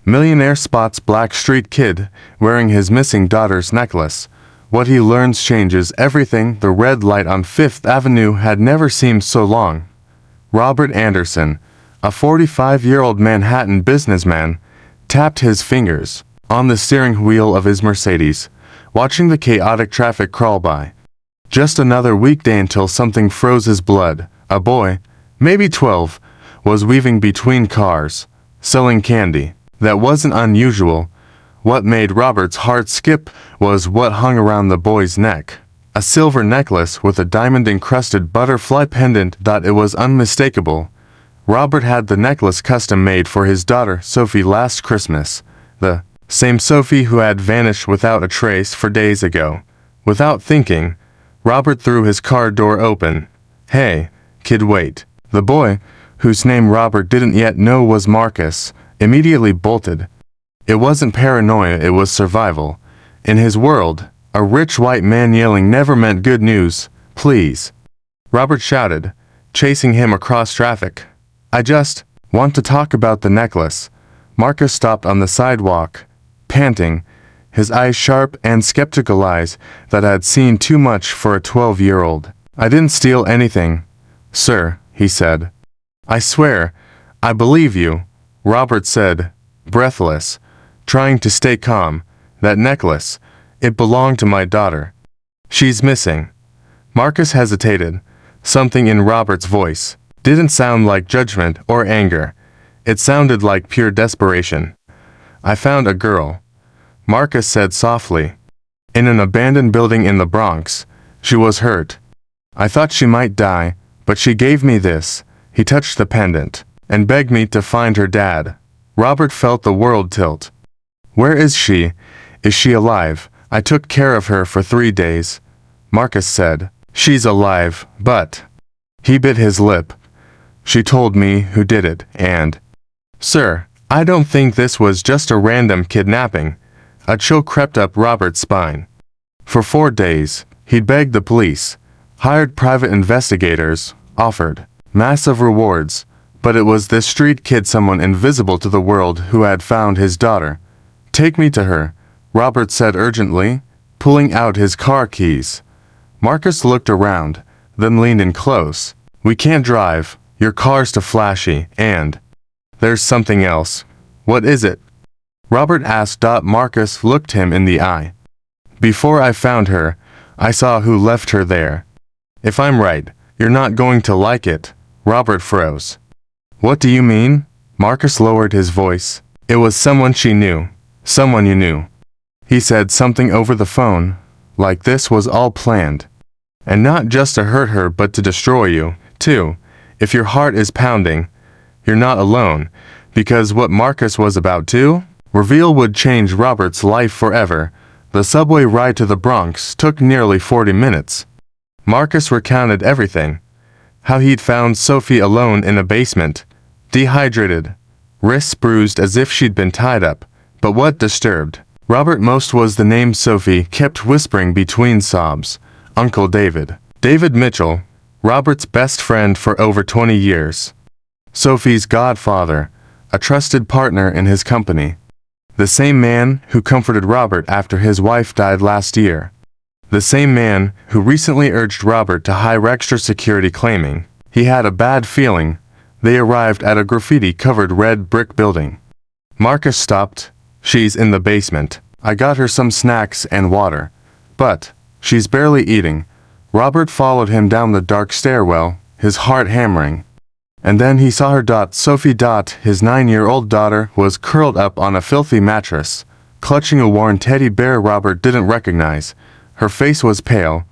Millionaire spots black street kid wearing his missing daughter's necklace. What he learns changes everything. The red light on Fifth Avenue had never seemed so long. Robert Anderson, a 45-year-old Manhattan businessman, tapped his fingers on the steering wheel of his Mercedes, watching the chaotic traffic crawl by. Just another weekday until something froze his blood. A boy, maybe 12, was weaving between cars, selling candy. That wasn't unusual. What made Robert's heart skip was what hung around the boy's neck. A silver necklace with a diamond-encrusted butterfly pendant. It was unmistakable. Robert had the necklace custom-made for his daughter Sophie last Christmas. The same Sophie who had vanished without a trace 4 days ago. Without thinking, Robert threw his car door open. "Hey, kid, wait." The boy, whose name Robert didn't yet know was Marcus, immediately bolted. It wasn't paranoia, it was survival. In his world, a rich white man yelling never meant good news. "Please," Robert shouted, chasing him across traffic. "I just want to talk about the necklace." Marcus stopped on the sidewalk, panting, his eyes sharp and skeptical eyes that had seen too much for a 12-year-old. "I didn't steal anything, sir," he said. "I swear, I believe you," Robert said, breathless, trying to stay calm. "That necklace, it belonged to my daughter. She's missing." Marcus hesitated. Something in Robert's voice didn't sound like judgment or anger. It sounded like pure desperation. "I found a girl," Marcus said softly, "in an abandoned building in the Bronx. She was hurt. I thought she might die, but she gave me this." He touched the pendant and begged me to find her dad. Robert felt the world tilt. "Where is she? Is she alive?" "I took care of her for 3 days," Marcus said. "She's alive, but..." He bit his lip. "She told me who did it, and..." "Sir, I don't think this was just a random kidnapping." A chill crept up Robert's spine. For 4 days, he'd begged the police, hired private investigators, offered massive rewards, but it was this street kid, someone invisible to the world, who had found his daughter. "Take me to her," Robert said urgently, pulling out his car keys. Marcus looked around, then leaned in close. "We can't drive, your car's too flashy, and there's something else." "What is it?" Robert asked. Marcus looked him in the eye. "Before I found her, I saw who left her there. If I'm right, you're not going to like it." Robert froze. "What do you mean?" Marcus lowered his voice. "It was someone she knew. Someone you knew." He said something over the phone, like this was all planned. "And not just to hurt her but to destroy you, too. If your heart is pounding, you're not alone." Because what Marcus was about to reveal would change Robert's life forever. The subway ride to the Bronx took nearly 40 minutes. Marcus recounted everything. How he'd found Sophie alone in a basement, dehydrated, wrists bruised as if she'd been tied up. But what disturbed Robert most was the name Sophie kept whispering between sobs. Uncle David. David Mitchell, Robert's best friend for over 20 years. Sophie's godfather, a trusted partner in his company. The same man who comforted Robert after his wife died last year. The same man who recently urged Robert to hire extra security, claiming he had a bad feeling. They arrived at a graffiti-covered red brick building. Marcus stopped. "She's in the basement. I got her some snacks and water. But she's barely eating." Robert followed him down the dark stairwell, his heart hammering. And then he saw her. Sophie. His 9-year-old daughter was curled up on a filthy mattress, clutching a worn teddy bear Robert didn't recognize. Her face was pale,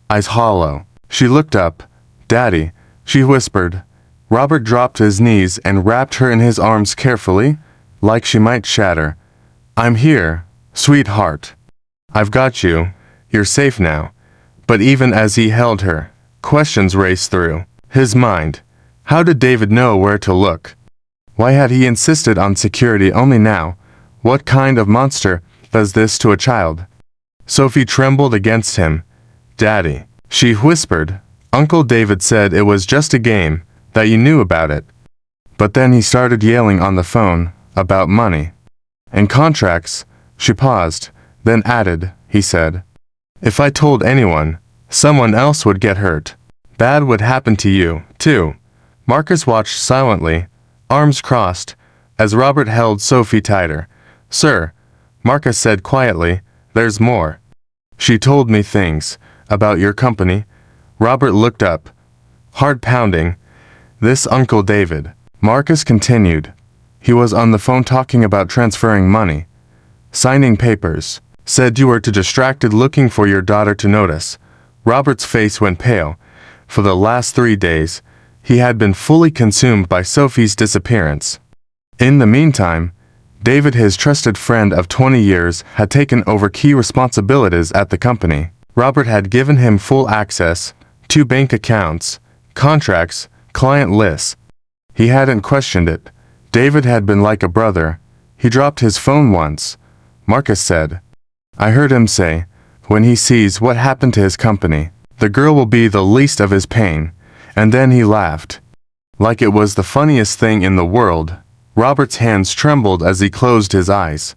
eyes hollow. She looked up. "Daddy," she whispered. Robert dropped to his knees and wrapped her in his arms carefully, like she might shatter. "I'm here, sweetheart. I've got you. You're safe now." But even as he held her, questions raced through his mind. How did David know where to look? Why had he insisted on security only now? What kind of monster does this to a child? Sophie trembled against him. "Daddy," she whispered. "Uncle David said it was just a game, that you knew about it." But then he started yelling on the phone, about money. And contracts, she paused, then added, he said. If I told anyone, someone else would get hurt. Bad would happen to you, too. Marcus watched silently, arms crossed, as Robert held Sophie tighter. Sir, Marcus said quietly, there's more. She told me things about your company. Robert looked up, heart pounding. This Uncle David. Marcus continued. He was on the phone talking about transferring money, signing papers. Said you were too distracted looking for your daughter to notice. Robert's face went pale. For the last 3 days, he had been fully consumed by Sophie's disappearance. In the meantime, David, his trusted friend of 20 years, had taken over key responsibilities at the company. Robert had given him full access to bank accounts, contracts, client lists. He hadn't questioned it. David had been like a brother. He dropped his phone once. Marcus said, I heard him say, when he sees what happened to his company, the girl will be the least of his pain. And then he laughed. Like it was the funniest thing in the world. Robert's hands trembled as he closed his eyes.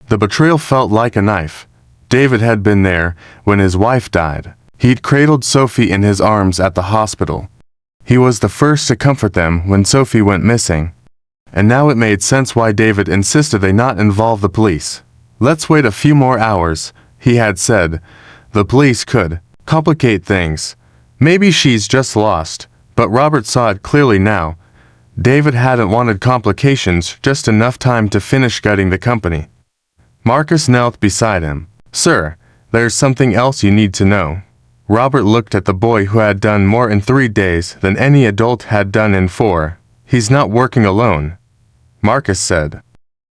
The betrayal felt like a knife. David had been there when his wife died. He'd cradled Sophie in his arms at the hospital. He was the first to comfort them when Sophie went missing. And now it made sense why David insisted they not involve the police. Let's wait a few more hours, he had said. The police could complicate things. Maybe she's just lost. But Robert saw it clearly now. David hadn't wanted complications, just enough time to finish gutting the company. Marcus knelt beside him. Sir, there's something else you need to know. Robert looked at the boy who had done more in 3 days than any adult had done in 4. He's not working alone, Marcus said.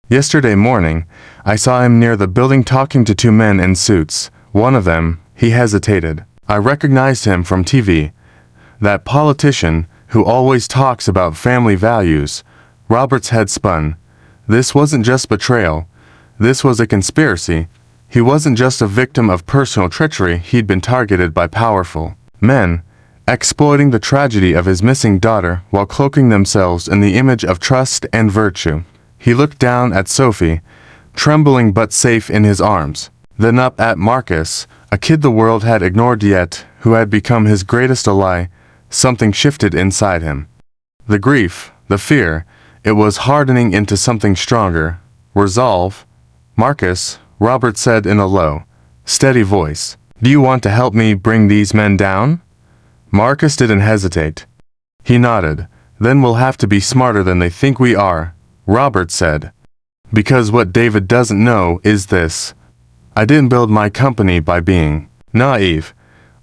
Yesterday morning, I saw him near the building talking to 2 men in suits. One of them, he hesitated. I recognized him from TV. That politician who always talks about family values. Robert's head spun. This wasn't just betrayal. This was a conspiracy. He wasn't just a victim of personal treachery, he'd been targeted by powerful men, exploiting the tragedy of his missing daughter while cloaking themselves in the image of trust and virtue. He looked down at Sophie, trembling but safe in his arms, then up at Marcus, a kid the world had ignored yet, who had become his greatest ally. Something shifted inside him. The grief, the fear, it was hardening into something stronger. Resolve. Marcus, Robert said in a low, steady voice. Do you want to help me bring these men down? Marcus didn't hesitate. He nodded. Then we'll have to be smarter than they think we are, Robert said. Because what David doesn't know is this. I didn't build my company by being naive.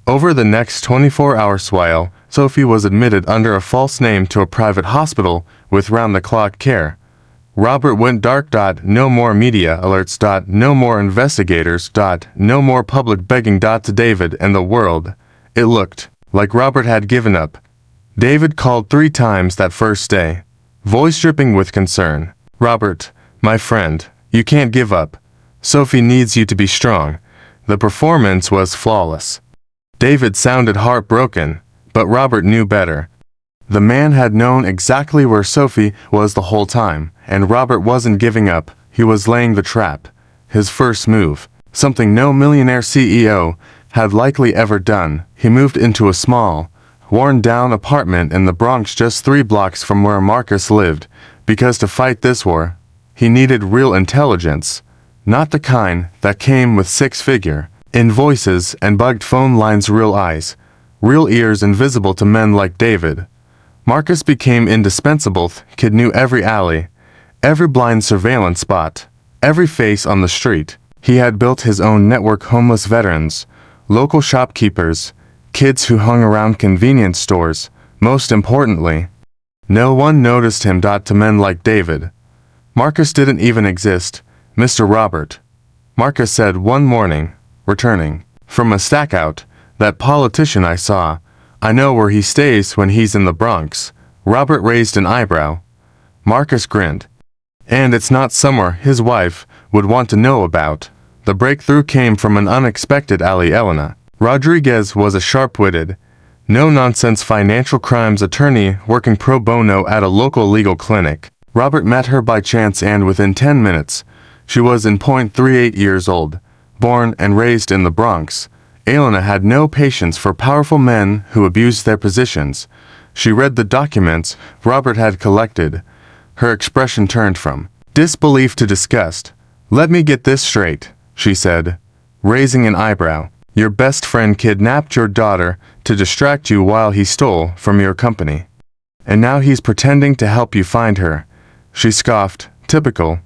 Over the next 24-hours while Sophie was admitted under a false name to a private hospital with round-the-clock care, Robert went dark. No more media alerts. No more investigators. No more public begging. To David and the world. It looked like Robert had given up. David called 3 times that first day, voice dripping with concern. Robert, my friend, you can't give up. Sophie needs you to be strong. The performance was flawless. David sounded heartbroken, but Robert knew better. The man had known exactly where Sophie was the whole time, and Robert wasn't giving up. He was laying the trap. His first move, something no millionaire CEO had likely ever done. He moved into a small, worn-down apartment in the Bronx just 3 blocks from where Marcus lived, because to fight this war, he needed real intelligence, not the kind that came with 6-figure invoices and bugged phone lines. Real eyes, real ears invisible to men like David. Marcus became indispensable. Kid knew every alley, every blind surveillance spot, every face on the street. He had built his own network: homeless veterans, local shopkeepers, kids who hung around convenience stores. Most importantly, no one noticed him. To men like David, Marcus didn't even exist. Mr. Robert, Marcus said one morning, returning from a stackout, that politician I saw. I know where he stays when he's in the Bronx. Robert raised an eyebrow. Marcus grinned. And it's not somewhere his wife would want to know about. The breakthrough came from an unexpected alley. Elena Rodriguez was a sharp-witted, no-nonsense financial crimes attorney working pro bono at a local legal clinic. Robert met her by chance, and within 10 minutes, She was in .38 years old, born and raised in the Bronx. Elena had no patience for powerful men who abused their positions. She read the documents Robert had collected. Her expression turned from disbelief to disgust. "Let me get this straight," she said, raising an eyebrow. "Your best friend kidnapped your daughter to distract you while he stole from your company. And now he's pretending to help you find her." She scoffed. "Typical.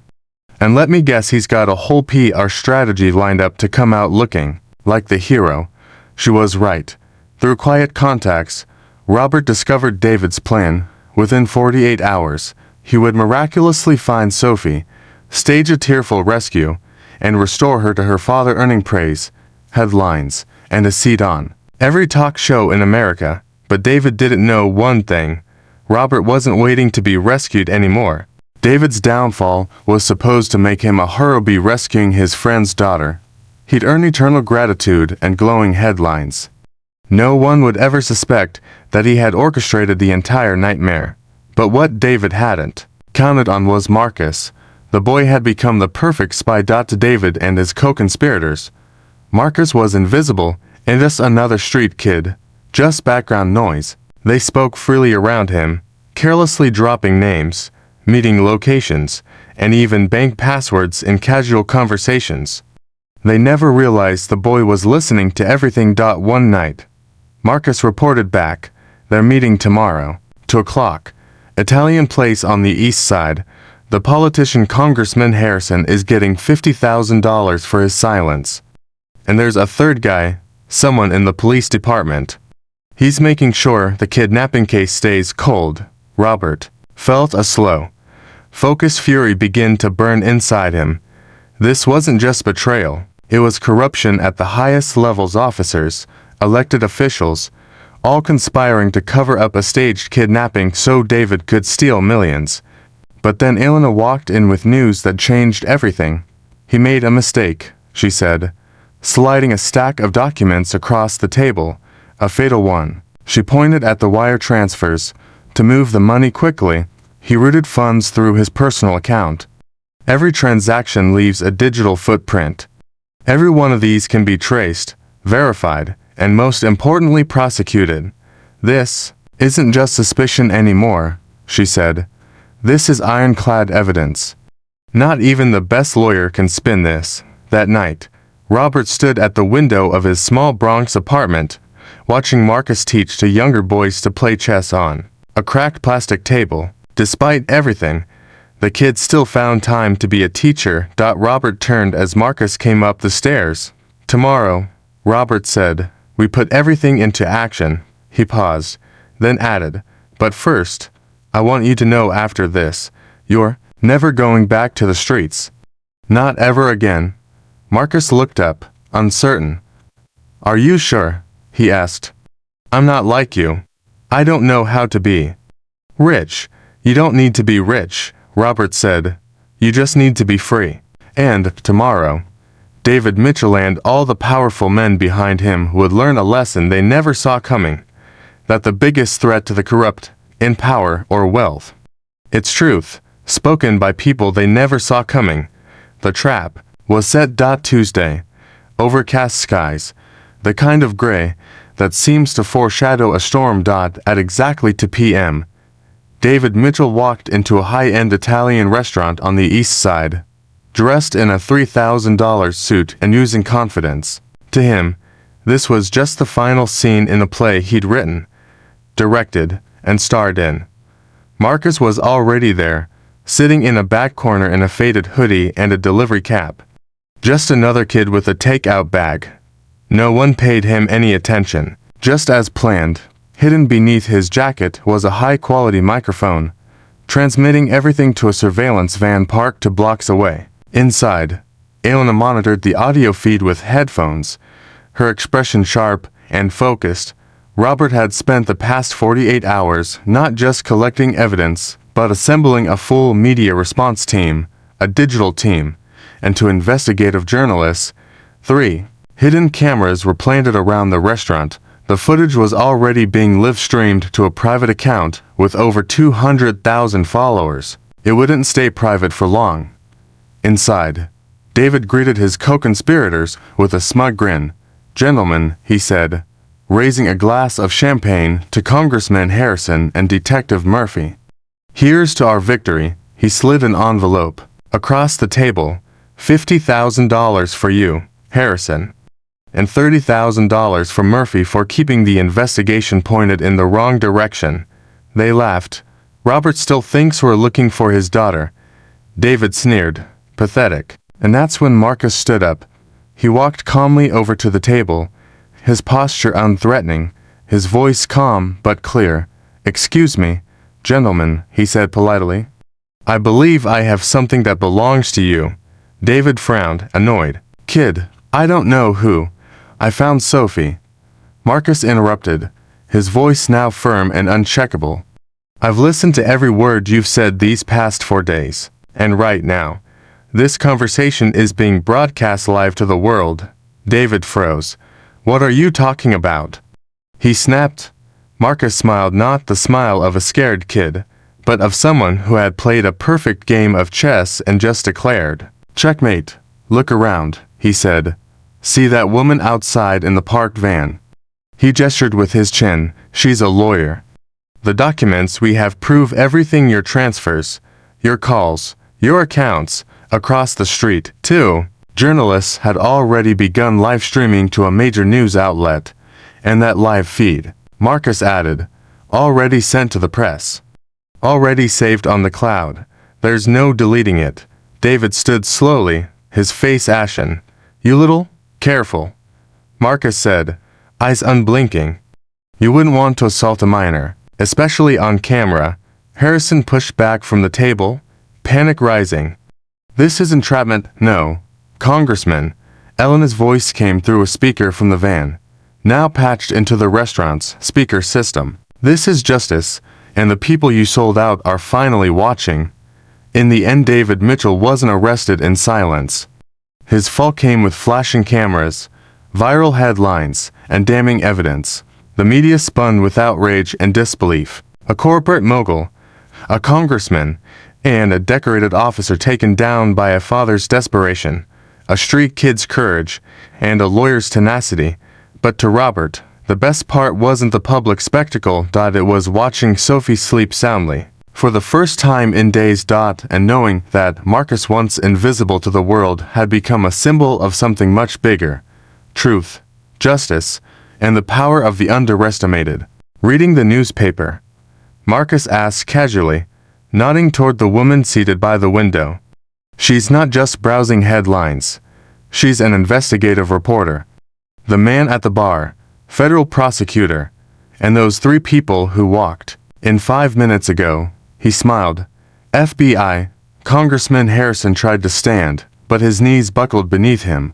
And let me guess he's got a whole PR strategy lined up to come out looking like the hero." She was right. Through quiet contacts, Robert discovered David's plan. Within 48 hours, he would miraculously find Sophie, stage a tearful rescue, and restore her to her father, earning praise, headlines, and a seat on every talk show in America. But David didn't know one thing. Robert wasn't waiting to be rescued anymore. David's downfall was supposed to make him a hero rescuing his friend's daughter. He'd earn eternal gratitude and glowing headlines. No one would ever suspect that he had orchestrated the entire nightmare. But what David hadn't counted on was Marcus. The boy had become the perfect spy. To David and his co-conspirators, Marcus was invisible and just another street kid, just background noise. They spoke freely around him, carelessly dropping names, meeting locations, and even bank passwords in casual conversations. They never realized the boy was listening to everything. One night, Marcus reported back, "They're meeting tomorrow, 2 o'clock, Italian place on the east side. The politician Congressman Harrison is getting $50,000 for his silence. And there's a third guy, someone in the police department. He's making sure the kidnapping case stays cold." Robert felt a slow, focused fury begin to burn inside him. This wasn't just betrayal. It was corruption at the highest levels. Officers, elected officials, all conspiring to cover up a staged kidnapping so David could steal millions. But then Elena walked in with news that changed everything. "He made a mistake," she said, sliding a stack of documents across the table. "A fatal one." She pointed at the wire transfers. To move the money quickly, he routed funds through his personal account. Every transaction leaves a digital footprint. Every one of these can be traced, verified, and most importantly prosecuted. "This isn't just suspicion anymore," she said. "This is ironclad evidence. Not even the best lawyer can spin this." That night, Robert stood at the window of his small Bronx apartment, watching Marcus teach to younger boys to play chess on a cracked plastic table. Despite everything, the kid still found time to be a teacher. Robert turned as Marcus came up the stairs. "Tomorrow," Robert said, "we put everything into action." He paused, then added, "But first, I want you to know after this, you're never going back to the streets. Not ever again." Marcus looked up, uncertain. "Are you sure?" he asked. "I'm not like you. I don't know how to be rich." "You don't need to be rich," Robert said. "You just need to be free." And tomorrow, David Mitchell and all the powerful men behind him would learn a lesson they never saw coming, that the biggest threat to the corrupt, in power or wealth, it's truth, spoken by people they never saw coming. The trap was set. Tuesday, overcast skies, the kind of gray that seems to foreshadow a storm. At exactly 2 p.m., David Mitchell walked into a high-end Italian restaurant on the east side, dressed in a $3,000 suit and using confidence. To him, this was just the final scene in a play he'd written, directed, and starred in. Marcus was already there, sitting in a back corner in a faded hoodie and a delivery cap. Just another kid with a takeout bag. No one paid him any attention. Just as planned, hidden beneath his jacket was a high-quality microphone, transmitting everything to a surveillance van parked 2 blocks away. Inside, Elena monitored the audio feed with headphones, her expression sharp and focused. Robert had spent the past 48 hours not just collecting evidence, but assembling a full media response team, a digital team, and 2 investigative journalists. 3 hidden cameras were planted around the restaurant. The footage was already being live-streamed to a private account with over 200,000 followers. It wouldn't stay private for long. Inside, David greeted his co-conspirators with a smug grin. "Gentlemen," he said, raising a glass of champagne to Congressman Harrison and Detective Murphy. "Here's to our victory." He slid an envelope across the table. $50,000 for you, Harrison, and $30,000 for Murphy for keeping the investigation pointed in the wrong direction. They laughed. "Robert still thinks we're looking for his daughter," David sneered. "Pathetic." And that's when Marcus stood up. He walked calmly over to the table, his posture unthreatening, his voice calm but clear. "Excuse me, gentlemen," he said politely. "I believe I have something that belongs to you." David frowned, annoyed. "Kid, I don't know who. I found Sophie." Marcus interrupted, his voice now firm and uncheckable. "I've listened to every word you've said these past 4 days. And right now, this conversation is being broadcast live to the world." David froze. "What are you talking about?" he snapped. Marcus smiled, not the smile of a scared kid, but of someone who had played a perfect game of chess and just declared, "Checkmate." "Look around," he said. "See that woman outside in the parked van?" He gestured with his chin. "She's a lawyer. The documents we have prove everything, your transfers, your calls, your accounts, across the street, too." Journalists had already begun live streaming to a major news outlet, and that live feed, Marcus added, already sent to the press. Already saved on the cloud. There's no deleting it. David stood slowly, his face ashen. "You little, careful," Marcus said, eyes unblinking. "You wouldn't want to assault a minor, especially on camera." Harrison pushed back from the table, panic rising. "This is entrapment." "No, Congressman." Elena's voice came through a speaker from the van, now patched into the restaurant's speaker system. "This is justice, and the people you sold out are finally watching." In the end, David Mitchell wasn't arrested in silence. His fall came with flashing cameras, viral headlines, and damning evidence. The media spun with outrage and disbelief. A corporate mogul, a congressman, and a decorated officer taken down by a father's desperation, a street kid's courage, and a lawyer's tenacity. But to Robert, the best part wasn't the public spectacle. It was watching Sophie sleep soundly, for the first time in days. And knowing that Marcus, once invisible to the world, had become a symbol of something much bigger: truth, justice, and the power of the underestimated. Reading the newspaper, Marcus asked casually, nodding toward the woman seated by the window. "She's not just browsing headlines. She's an investigative reporter." The man at the bar, federal prosecutor, and those 3 people who walked in 5 minutes ago. He smiled. "FBI." Congressman Harrison tried to stand, but his knees buckled beneath him.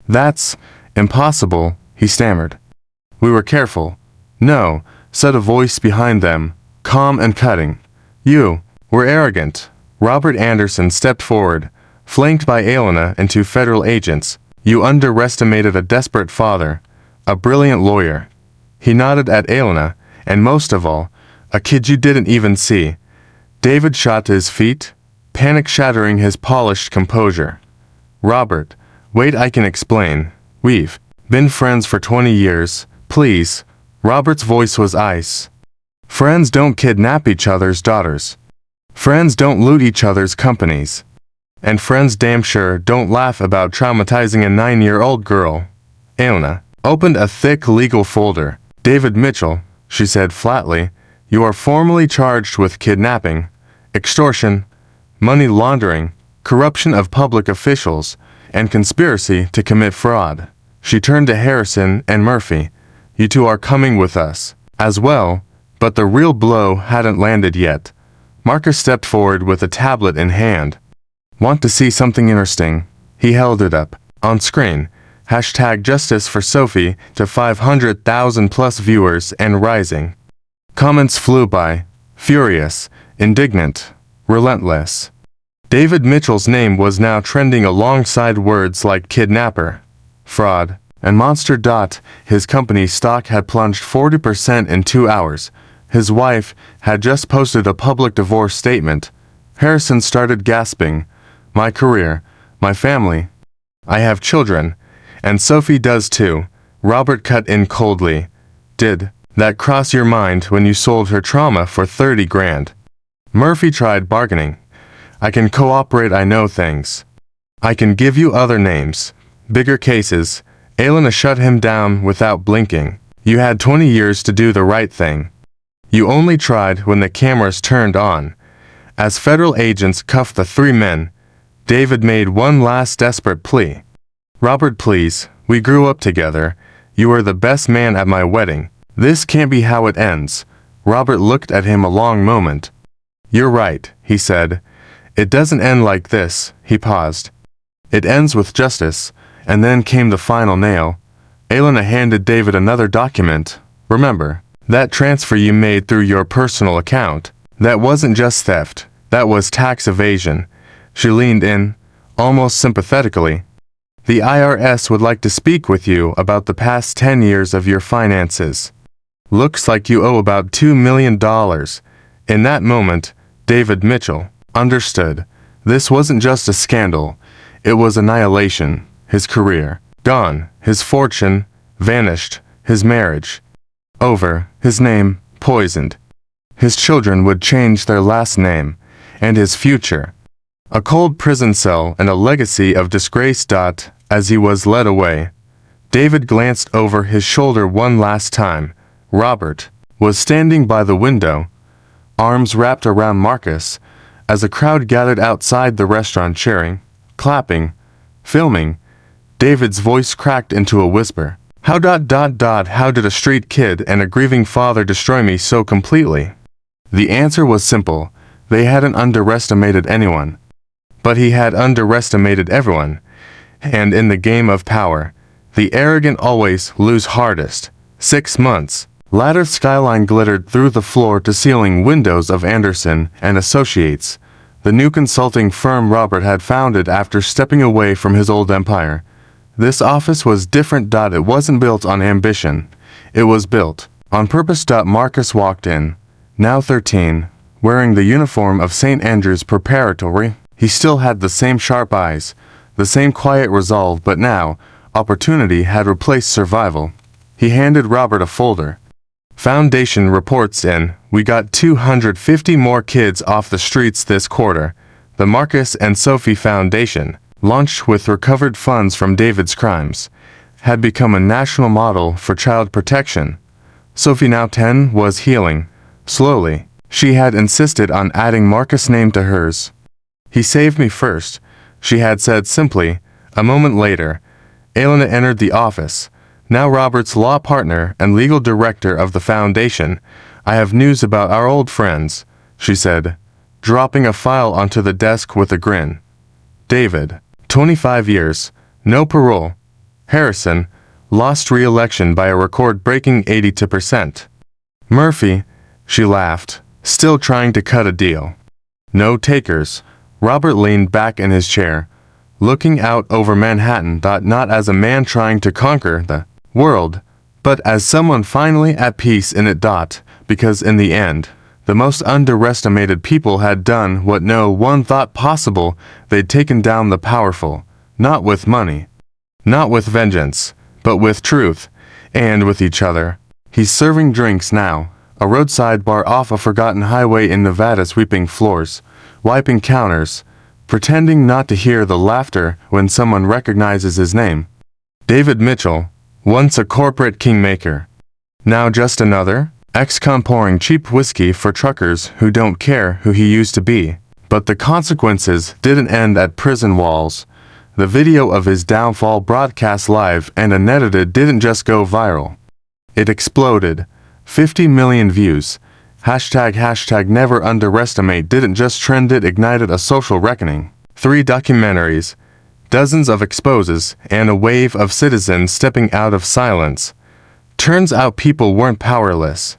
"That's impossible," he stammered. "We were careful." "No," said a voice behind them, calm and cutting. "You were arrogant." Robert Anderson stepped forward, flanked by Elena and 2 federal agents. "You underestimated a desperate father, a brilliant lawyer." He nodded at Elena, and most of all, a kid you didn't even see. David shot to his feet, panic shattering his polished composure. "Robert, wait, I can explain. We've been friends for 20 years, please." Robert's voice was ice. "Friends don't kidnap each other's daughters. Friends don't loot each other's companies. And friends damn sure don't laugh about traumatizing a 9-year-old girl." Elena opened a thick legal folder. "David Mitchell," she said flatly, "you are formally charged with kidnapping, extortion, money laundering, corruption of public officials, and conspiracy to commit fraud." She turned to Harrison and Murphy. "You 2 are coming with us, as well." But the real blow hadn't landed yet. Marcus stepped forward with a tablet in hand. "Want to see something interesting?" He held it up. On screen, #Justice for Sophie to 500,000 plus viewers and rising. Comments flew by. Furious, indignant, relentless. David Mitchell's name was now trending alongside words like kidnapper, fraud, and monster. His company's stock had plunged 40% in 2 hours. His wife had just posted a public divorce statement. Harrison started gasping. my career, my family. I have children, and Sophie does too. Robert cut in coldly. Did that cross your mind when you sold her trauma for 30 grand? Murphy tried bargaining. I can cooperate, I know things. I can give you other names, bigger cases. Elena shut him down without blinking. You had 20 years to do the right thing. You only tried when the cameras turned on. As federal agents cuffed the three men, David made one last desperate plea. Robert, please, we grew up together. You were the best man at my wedding. This can't be how it ends. Robert looked at him a long moment. You're right, he said. It doesn't end like this. He paused. It ends with justice. And then came the final nail. Elena handed David another document. Remember, that transfer you made through your personal account. That wasn't just theft. That was tax evasion. She leaned in, almost sympathetically. The IRS would like to speak with you about the past 10 years of your finances. Looks like you owe about $2 million. In that moment, David Mitchell understood. This wasn't just a scandal. It was annihilation. His career gone, his fortune vanished, his marriage over, his name poisoned. His children would change their last name, and his future a cold prison cell and a legacy of disgrace. As he was led away, David glanced over his shoulder one last time. Robert was standing by the window, arms wrapped around Marcus, as a crowd gathered outside the restaurant cheering, clapping, filming. David's voice cracked into a whisper. How did a street kid and a grieving father destroy me so completely? The answer was simple. They hadn't underestimated anyone. But he had underestimated everyone. And in the game of power, the arrogant always lose hardest. 6 months. Ladder skyline glittered through the floor-to-ceiling windows of Anderson and Associates, the new consulting firm Robert had founded after stepping away from his old empire. This office was different. It wasn't built on ambition. It was built on purpose. Marcus walked in, now 13, wearing the uniform of St. Andrew's Preparatory. He still had the same sharp eyes, the same quiet resolve, but now, opportunity had replaced survival. He handed Robert a folder. Foundation reports in. We got 250 more kids off the streets this quarter. The Marcus and Sophie Foundation, launched with recovered funds from David's crimes, had become a national model for child protection. Sophie, now 10, was healing. Slowly, she had insisted on adding Marcus' name to hers. He saved me first, she had said simply. A moment later, Elena entered the office, now Robert's law partner and legal director of the foundation. I have news about our old friends, she said, dropping a file onto the desk with a grin. David, 25 years, no parole. Harrison, lost re-election by a record-breaking 82%. Murphy, she laughed, still trying to cut a deal. No takers. Robert leaned back in his chair, looking out over Manhattan. Not as a man trying to conquer the world, but as someone finally at peace in it. Because in the end, the most underestimated people had done what no one thought possible. They'd taken down the powerful, not with money, not with vengeance, but with truth, and with each other. He's serving drinks now, a roadside bar off a forgotten highway in Nevada, sweeping floors, wiping counters, pretending not to hear the laughter when someone recognizes his name. David Mitchell, once a corporate kingmaker, now just another ex-con pouring cheap whiskey for truckers who don't care who he used to be. But the consequences didn't end at prison walls. The video of his downfall, broadcast live and unedited, didn't just go viral. It exploded. 50 million views. Hashtag never underestimate didn't just trend, it ignited a social reckoning. 3 documentaries, dozens of exposes, and a wave of citizens stepping out of silence. Turns out people weren't powerless.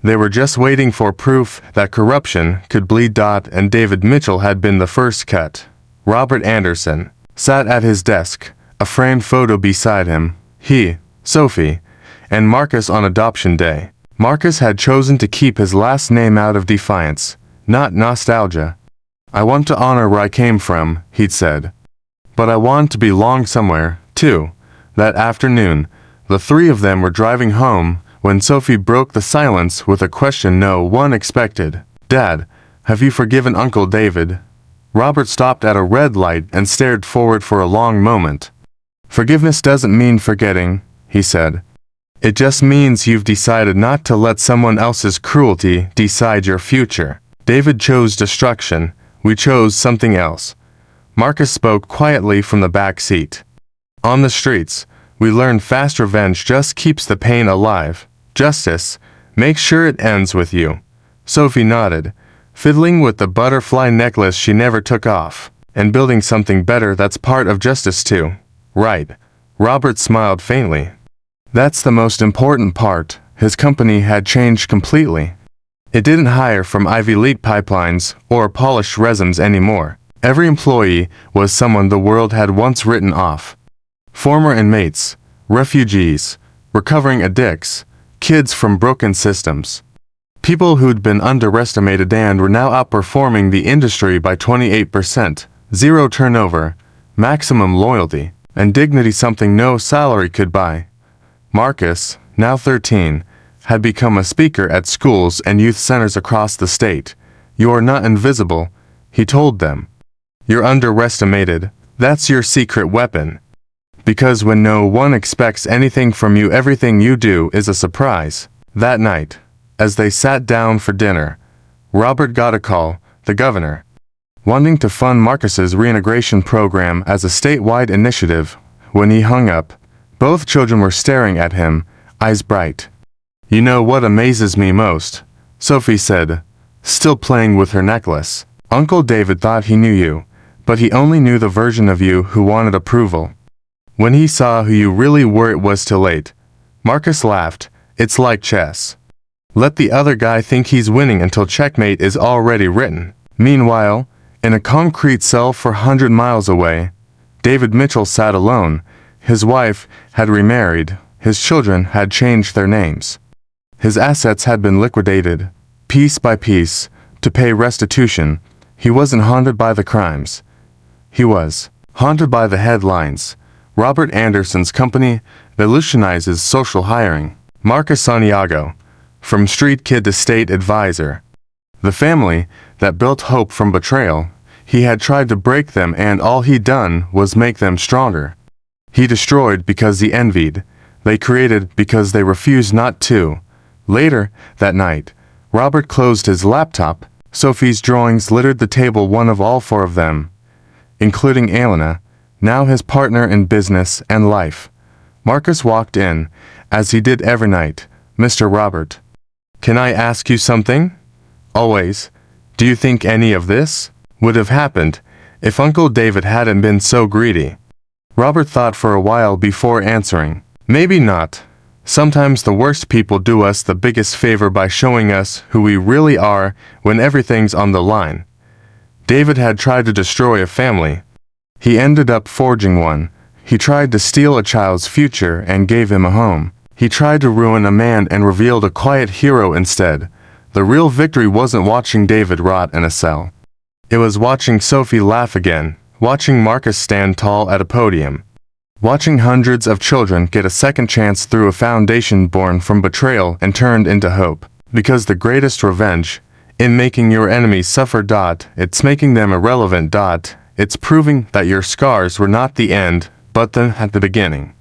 They were just waiting for proof that corruption could bleed. And David Mitchell had been the first cut. Robert Anderson sat at his desk, a framed photo beside him. He, Sophie, and Marcus on adoption day. Marcus had chosen to keep his last name out of defiance, not nostalgia. I want to honor where I came from, he'd said. But I want to belong somewhere, too. That afternoon, the three of them were driving home when Sophie broke the silence with a question no one expected. Dad, have you forgiven Uncle David? Robert stopped at a red light and stared forward for a long moment. Forgiveness doesn't mean forgetting, he said. It just means you've decided not to let someone else's cruelty decide your future. David chose destruction. We chose something else. Marcus spoke quietly from the back seat. On the streets, we learned fast revenge just keeps the pain alive. Justice, make sure it ends with you. Sophie nodded, fiddling with the butterfly necklace she never took off, and building something better that's part of justice too. Right. Robert smiled faintly. That's the most important part. His company had changed completely. It didn't hire from Ivy League pipelines or polished resumes anymore. Every employee was someone the world had once written off. Former inmates, refugees, recovering addicts, kids from broken systems. People who'd been underestimated and were now outperforming the industry by 28%, zero turnover, maximum loyalty, and dignity, something no salary could buy. Marcus, now 13, had become a speaker at schools and youth centers across the state. You are not invisible, he told them. You're underestimated. That's your secret weapon. Because when no one expects anything from you, everything you do is a surprise. That night, as they sat down for dinner, Robert got a call, the governor, wanting to fund Marcus's reintegration program as a statewide initiative. When he hung up, both children were staring at him, eyes bright. You know what amazes me most? Sophie said, still playing with her necklace. Uncle David thought he knew you, but he only knew the version of you who wanted approval. When he saw who you really were, it was too late. Marcus laughed. It's like chess. Let the other guy think he's winning until checkmate is already written. Meanwhile, in a concrete cell 400 miles away, David Mitchell sat alone. His wife had remarried. His children had changed their names. His assets had been liquidated, piece by piece, to pay restitution. He wasn't haunted by the crimes. He was haunted by the headlines. Robert Anderson's company revolutionizes social hiring. Marcus Santiago, from street kid to state advisor. The family that built hope from betrayal. He had tried to break them, and all he'd done was make them stronger. He destroyed because he envied. They created because they refused not to. Later that night, Robert closed his laptop. Sophie's drawings littered the table, one of all four of them, including Elena, now his partner in business and life. Marcus walked in, as he did every night. Mr. Robert, can I ask you something? Always. Do you think any of this would have happened if Uncle David hadn't been so greedy? Robert thought for a while before answering. Maybe not. Sometimes the worst people do us the biggest favor by showing us who we really are when everything's on the line. David had tried to destroy a family. He ended up forging one. He tried to steal a child's future and gave him a home. He tried to ruin a man and revealed a quiet hero instead. The real victory wasn't watching David rot in a cell. It was watching Sophie laugh again, watching Marcus stand tall at a podium, watching hundreds of children get a second chance through a foundation born from betrayal and turned into hope. Because the greatest revenge, in making your enemies suffer. It's making them irrelevant. It's proving that your scars were not the end, but at the beginning.